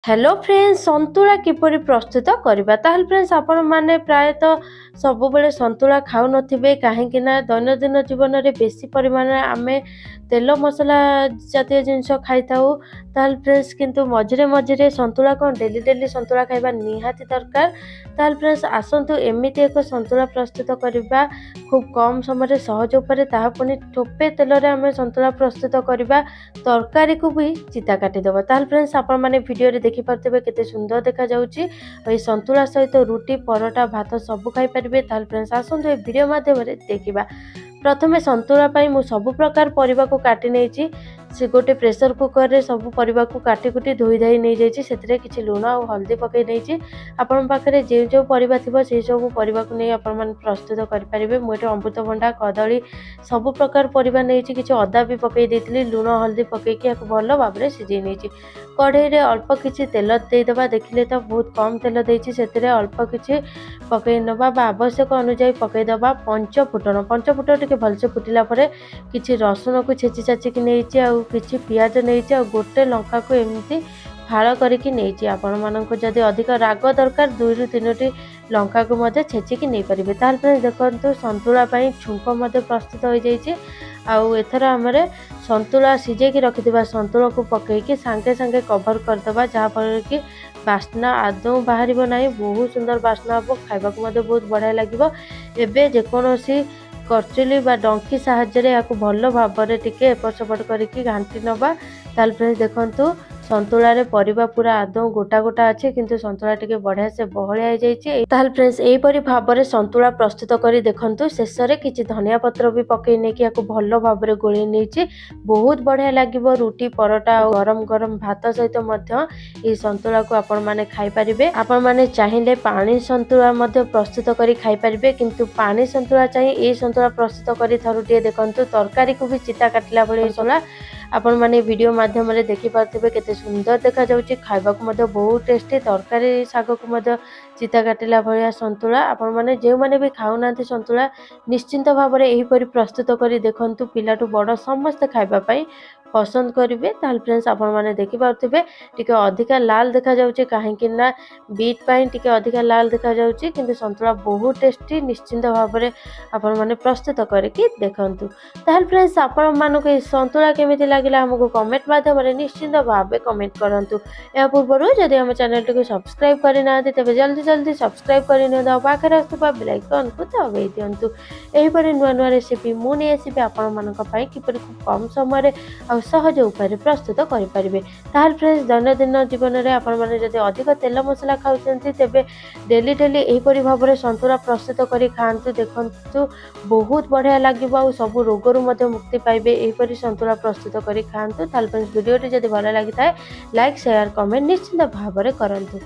Hello friends संतुला किपरि प्रस्तुत करबा ताहल friends आपण माने प्राय तो सब बेले संतुला खाउ नथिबे काहेकि ना दैनंदिन जीवन रे बेसी परिमाण आमे तेल मसला जातीय जिनस खाई थाउ ताहल फ्रेंड्स किंतु मझिरे मझिरे संतुला कोन डेली डेली संतुला खाइबा निहाती दरकार। ताहल फ्रेंड्स आसंतु एमिति एक संतुला प्रस्तुत करबा खूब कम समय सहज उपाय ताहा पुनी ठोपे तेल रे आमे संतुला प्रस्तुत करबा तरकारी को भी चिता काटी दबा। ताहल फ्रेंड्स आपण माने वीडियो रे देखि पारतेबे केते सुंदर देखा जाउची। एई संतुला सहित रुटी परोटा भात सब खाई परिबे। ताहल फ्रेंड्स आसंतु ए वीडियो माध्यम रे देखिबा। प्रथमे संतुला पाई मु सब प्रकार परिबा को काटी नेछि। से गोटे प्रेशर कुकर रे सब परिबा को काटी कुटी धोई धाई नै जायछि। सेतरे किछि लूण और हल्दी पकै नेछि। आपण पाखरे जे जो परिबा थिबो से सब परिबा को नै आपण मान प्रस्तुत करि परिबे। मु एटे अमृतभंडा कदली सब प्रकार परिबा नेछि। किछि अदा भी पकै देथिली लूण हल्दी पकै कि याक भलो भाबरे सिझै नेछि। कढ़ई रे अल्प किछि तेल देई दबा। देखिले तो बहुत कम तेल देछि। सेतरे अल्प किछि पकै नबा बा आवश्यक अनुसार पकै दबा। पंच फुटण टिके भलसे फुटिला परे किछि रसुण को छेची छाची कि नेछि आ किछि पियाज नेछि आ गोटे लंका को एमती फाळ करिकि नेछि। आपण मानको जदि अधिक राग दरकार 2 रु 3 टी लंका को मध्य छेची कि नै परिबे। ताल फ्रेंड्स देखंतु संतुला पई छुंक मध्य प्रस्तुत हो जाइछि। आउ एथर हमरे संतुला सिजे कि रखिदिबा संतुला को पकै कि संगे संगे कवर कर दबा जहा पर कि बास्ना आदौ बाहरिबो नाही। बहुत सुंदर बास्ना हबो खाइबा को मध्य बहुत बढ़िया लागिबो। एबे जे कोनोसी करचुली बा डंकी साहाय्य रे याकु भलो भाबरे टिके एपट सेपट करिकि घांटी नबा। ताल फ्रेंड्स देखंतु संतुला रे परिबा पूरा आदौ गोटा गोटा अछि किंतु संतुला टिके बढ़िया से बहलिया हो जाइछि। ताल फ्रेंड्स एई परि भाबरे संतुला प्रस्तुत करी देखंतु। शेष रे किछि धनिया पत्र भी पकै नै कि याकु भलो भाबरे गोळी नेछि। बहुत बढ़िया लागिबो रुटी परोटा और गरम गरम भात सहित मध्य ए संतुला को आपण माने खाई परिबे। आपण माने चाहिले पानी संतुला मध्य प्रस्तुत करी खाई परिबे किंतु पानी संतुला चाहि ए संतुला प्रस्तुत करी थरुटिए देखंतु तरकारी को भी चिता काटला भଳି संतुला आपण माने वीडियो माध्यम रे देखि पारथिबे केते सुंदर देखा जाउची। खाइबा को मध्य बहुत टेस्टी तरकारी साग को मध्य चिता काटिला भଳିया संतुला। आपण माने जे माने भी खाउ नांती संतुला निश्चिंत भाबरे एही परि प्रस्तुत करी देखंतु। पिलाटू बड़ समस्त खाइबा पई पसंद करिवे। ताल फ्रेंड्स आपण माने देखि पारथिबे टिके अधिका लाल देखा जाउची काहेकि ना बीट पई टिके अधिका लाल देखा जाउची किंतु संतुला बहुत टेस्टी निश्चिंत भाबरे आपण माने प्रस्तुत करिकि देखंतु। ताल फ्रेंड्स आपण मानको ए संतुला केमिति लागिला हमको कमेंट माध्यम रे निश्चिंत भाबे कमेंट करंतु। या पूर्वरु जदि हम चैनल टिको सब्सक्राइब करि नांती तबे जल्दी जल्दी सब्सक्राइब करि न दाओ पाखरे आस्तुबा बेल आइकन को दबाइ दियंतु। एही परि नुआ नुआ रेसिपी मु नै आसीबे आपण मानक पई किपरि खूब कम समय रे आ सहज उपाय प्रस्तुत करि परिबे। ताल फ्रेंड्स दैनंदिन जीवन रे आपण माने जदि अधिक तेल मसला खाउचंती तेबे डेली डेली एही परि भाबरे संतुला प्रस्तुत करि खांतु। देखंतु बहुत बढ़िया लागिबो आ सब रोग रु मध्ये मुक्ति पाइबे। एही परि संतुला प्रस्तुत करि खांतु। ताल फ्रेंड्स वीडियो जदि भलो लागि थाए लाइक शेयर कमेंट निश्चित भाबरे करंतु।